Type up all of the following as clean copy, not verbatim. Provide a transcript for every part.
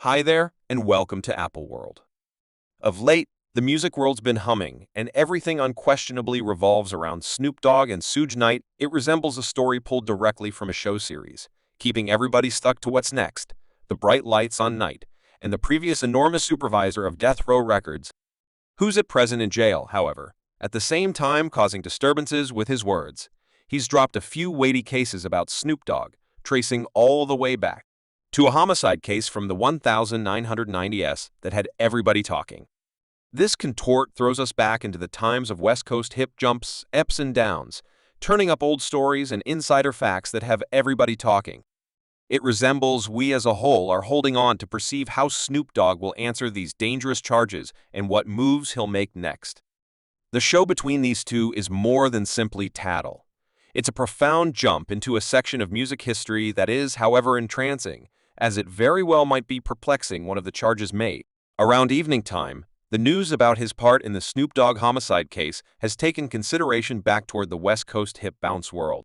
Hi there, and welcome to Apple World. Of late, the music world's been humming, and everything unquestionably revolves around Snoop Dogg and Suge Knight. It resembles a story pulled directly from a show series, keeping everybody stuck to what's next, the bright lights on Knight, and the previous enormous supervisor of Death Row Records, who's at present in jail, however, at the same time causing disturbances with his words. He's dropped a few weighty cases about Snoop Dogg, tracing all the way back to a homicide case from the 1990s that had everybody talking. This contort throws us back into the times of West Coast hip jumps, eps and downs, turning up old stories and insider facts that have everybody talking. It resembles we as a whole are holding on to perceive how Snoop Dogg will answer these dangerous charges and what moves he'll make next. The show between these two is more than simply tattle. It's a profound jump into a section of music history that is, however, entrancing, as it very well might be perplexing. One of the charges made. Around evening time, the news about his part in the Snoop Dogg homicide case has taken consideration back toward the West Coast hip bounce world.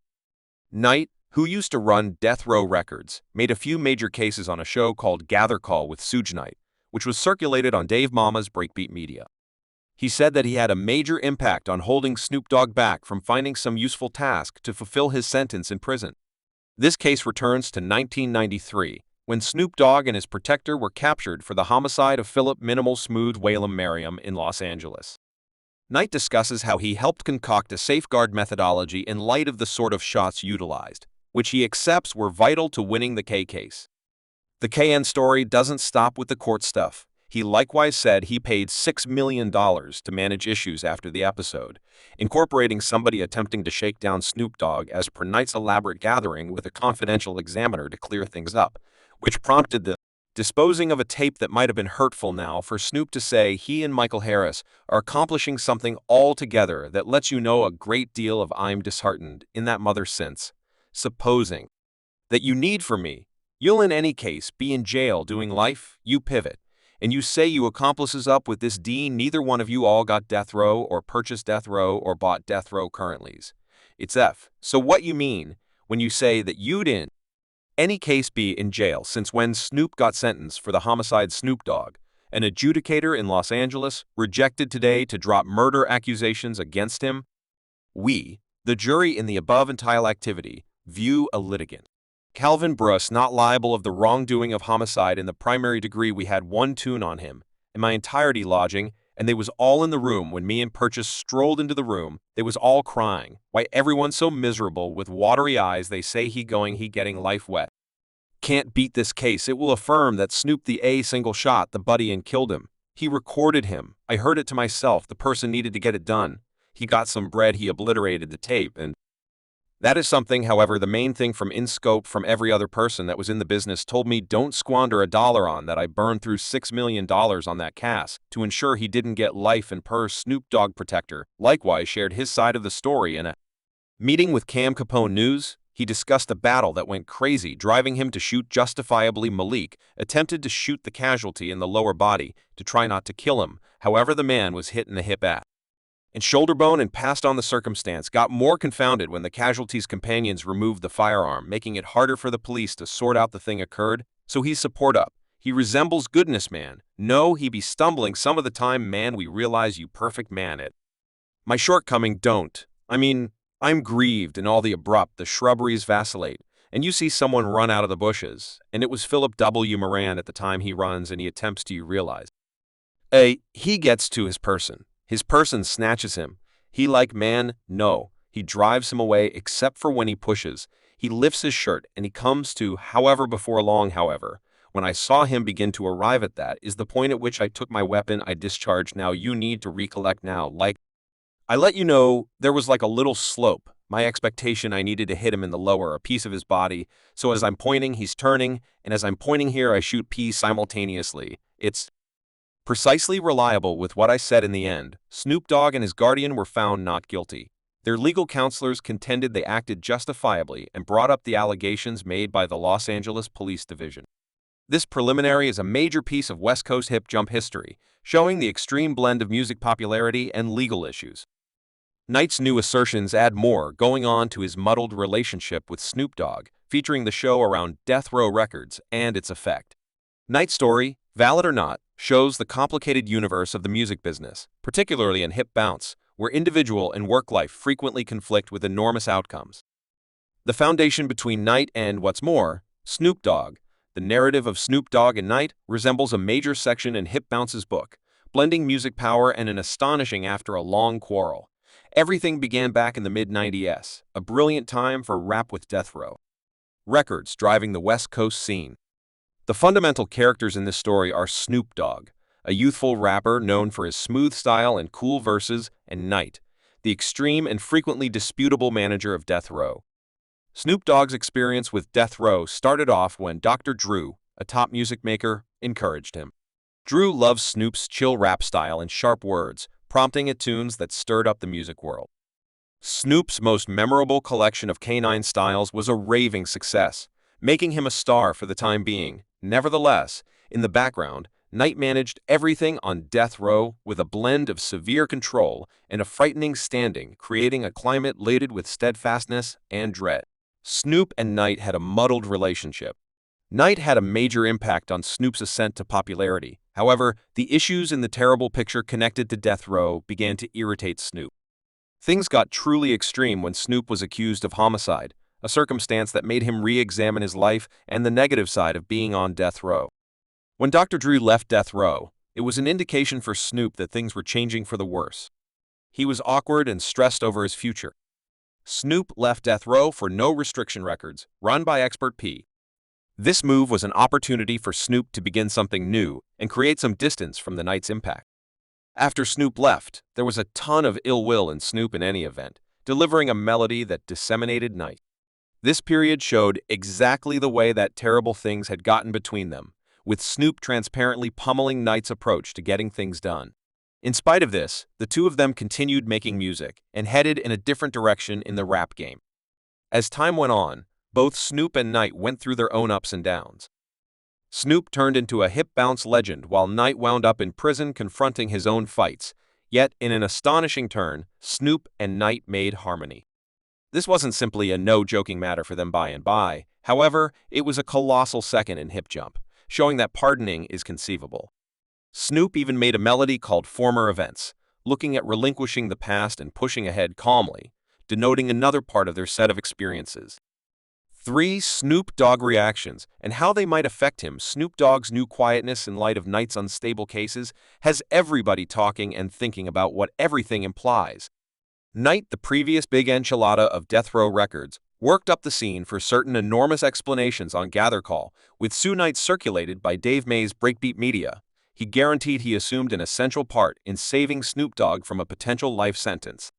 Knight, who used to run Death Row Records, made a few major cases on a show called Gather Call with Suge Knight, which was circulated on Dave Mama's Breakbeat Media. He said that he had a major impact on holding Snoop Dogg back from finding some useful task to fulfill his sentence in prison. This case returns to 1993, when Snoop Dogg and his protector were captured for the homicide of Philip Minimal Smooth Whalum Merriam in Los Angeles. Knight discusses how he helped concoct a safeguard methodology in light of the sort of shots utilized, which he accepts were vital to winning the K case. The KN story doesn't stop with the court stuff. He likewise said he paid $6 million to manage issues after the episode, incorporating somebody attempting to shake down Snoop Dogg as per Knight's elaborate gathering with a confidential examiner to clear things up, which prompted the disposing of a tape that might have been hurtful now for Snoop to say he and Michael Harris are accomplishing something altogether that lets you know a great deal of I'm disheartened in that mother sense. Supposing that you need for me, you'll in any case be in jail doing life, you pivot, and you say you accomplices up with this D. Neither one of you all got death row or purchased death row or bought death row currentlies. It's F. So what you mean when you say that you'd in any case be in jail since when Snoop got sentenced for the homicide Snoop Dogg, an adjudicator in Los Angeles, rejected today to drop murder accusations against him? We, the jury in the above entire activity, view a litigant, Calvin Bruce, not liable of the wrongdoing of homicide in the primary degree. We had one tune on him, in my entirety lodging, and they was all in the room when me and Purchase strolled into the room. They was all crying. Why everyone so miserable with watery eyes, they say he getting life wet. Can't beat this case. It will affirm that Snoop the A single shot the buddy and killed him. He recorded him. I heard it to myself. The person needed to get it done. He got some bread. He obliterated the tape, and that is something. However, the main thing from in scope from every other person that was in the business told me don't squander a dollar on that. I burned through $6 million on that cast to ensure he didn't get life, and per Snoop Dogg protector likewise shared his side of the story in a meeting with Cam Capone News. He discussed a battle that went crazy, driving him to shoot justifiably. Malik attempted to shoot the casualty in the lower body to try not to kill him. However, the man was hit in the hip and shoulder bone and passed on. The circumstance got more confounded when the casualty's companions removed the firearm, making it harder for the police to sort out the thing occurred. So he's support up. He resembles goodness, man. No, he be stumbling some of the time, man. We realize you perfect man it. My shortcoming don't. I'm grieved and all the abrupt, the shrubberies vacillate, and you see someone run out of the bushes, and it was Philip W. Moran at the time. He runs and he attempts to realize. He gets to his person. His person snatches him. He like man, no. He drives him away except for when he pushes. He lifts his shirt and he comes to, however, before long, however. When I saw him begin to arrive at that is the point at which I took my weapon. I discharged. Now you need to recollect now, like I let you know there was like a little slope. My expectation I needed to hit him in the lower, a piece of his body. So as I'm pointing, he's turning, and as I'm pointing here, I shoot P simultaneously. It's precisely reliable with what I said in the end. Snoop Dogg and his guardian were found not guilty. Their legal counselors contended they acted justifiably and brought up the allegations made by the Los Angeles Police Division. This preliminary is a major piece of West Coast hip jump history, showing the extreme blend of music popularity and legal issues. Knight's new assertions add more going on to his muddled relationship with Snoop Dogg, featuring the show around Death Row Records and its effect. Knight's story, valid or not, shows the complicated universe of the music business, particularly in hip bounce, where individual and work life frequently conflict with enormous outcomes. The foundation between Knight and, what's more, Snoop Dogg, the narrative of Snoop Dogg and Knight, resembles a major section in Hip Bounce's book, blending music power and an astonishing after a long quarrel. Everything began back in the mid-90s, a brilliant time for rap with Death Row Records driving the West Coast scene. The fundamental characters in this story are Snoop Dogg, a youthful rapper known for his smooth style and cool verses, and Knight, the extreme and frequently disputable manager of Death Row. Snoop Dogg's experience with Death Row started off when Dr. Drew, a top music maker, encouraged him. Drew loves Snoop's chill rap style and sharp words, prompting at tunes that stirred up the music world. Snoop's most memorable collection of canine styles was a raving success, making him a star for the time being. Nevertheless, in the background, Knight managed everything on Death Row with a blend of severe control and a frightening standing, creating a climate laden with steadfastness and dread. Snoop and Knight had a muddled relationship. Knight had a major impact on Snoop's ascent to popularity. However, the issues in the terrible picture connected to Death Row began to irritate Snoop. Things got truly extreme when Snoop was accused of homicide, a circumstance that made him re-examine his life and the negative side of being on Death Row. When Dr. Drew left Death Row, it was an indication for Snoop that things were changing for the worse. He was awkward and stressed over his future. Snoop left Death Row for No Restriction Records, run by Expert P. This move was an opportunity for Snoop to begin something new and create some distance from the Knight's impact. After Snoop left, there was a ton of ill will in Snoop in any event, delivering a melody that disseminated Knight. This period showed exactly the way that terrible things had gotten between them, with Snoop transparently pummeling Knight's approach to getting things done. In spite of this, the two of them continued making music and headed in a different direction in the rap game. As time went on, both Snoop and Knight went through their own ups and downs. Snoop turned into a hip bounce legend while Knight wound up in prison confronting his own fights. Yet, in an astonishing turn, Snoop and Knight made harmony. This wasn't simply a no-joking matter for them by and by. However, it was a colossal second in hip jump, showing that pardoning is conceivable. Snoop even made a melody called Former Events, looking at relinquishing the past and pushing ahead calmly, denoting another part of their set of experiences. 3. Snoop Dogg reactions and how they might affect him. Snoop Dogg's new quietness in light of Knight's unstable cases has everybody talking and thinking about what everything implies. Knight, the previous big enchilada of Death Row Records, worked up the scene for certain enormous explanations on Gather Call, with Sue Knight circulated by Dave May's Breakbeat Media. He guaranteed he assumed an essential part in saving Snoop Dogg from a potential life sentence.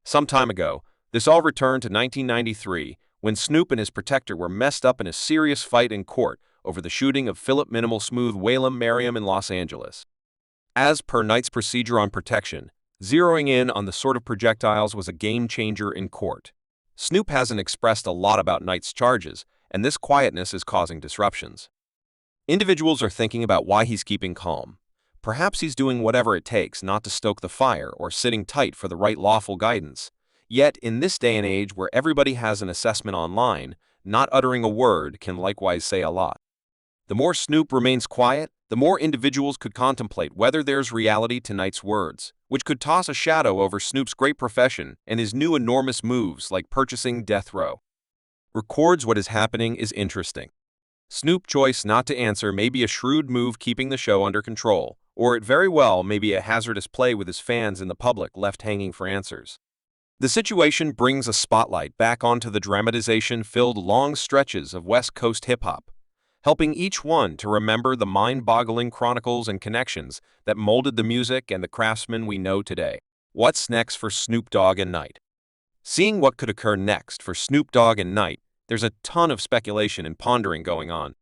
Some time ago, this all returned to 1993, when Snoop and his protector were messed up in a serious fight in court over the shooting of Philip Minimal Smooth Whalum Merriam in Los Angeles. As per Knight's procedure on protection, zeroing in on the sort of projectiles was a game-changer in court. Snoop hasn't expressed a lot about Knight's charges, and this quietness is causing disruptions. Individuals are thinking about why he's keeping calm. Perhaps he's doing whatever it takes not to stoke the fire or sitting tight for the right lawful guidance. Yet, in this day and age where everybody has an assessment online, not uttering a word can likewise say a lot. The more Snoop remains quiet, the more individuals could contemplate whether there's reality to Knight's words, which could toss a shadow over Snoop's great profession and his new enormous moves like purchasing Death Row Records. What is happening is interesting. Snoop's choice not to answer may be a shrewd move keeping the show under control, or it very well may be a hazardous play with his fans and the public left hanging for answers. The situation brings a spotlight back onto the dramatization-filled long stretches of West Coast hip-hop, helping each one to remember the mind-boggling chronicles and connections that molded the music and the craftsmen we know today. What's next for Snoop Dogg and Knight? Seeing what could occur next for Snoop Dogg and Knight, there's a ton of speculation and pondering going on.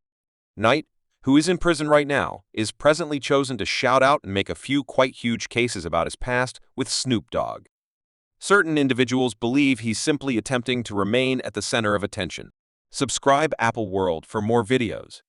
Knight, who is in prison right now, is presently chosen to shout out and make a few quite huge cases about his past with Snoop Dogg. Certain individuals believe he's simply attempting to remain at the center of attention. Subscribe Apple World for more videos.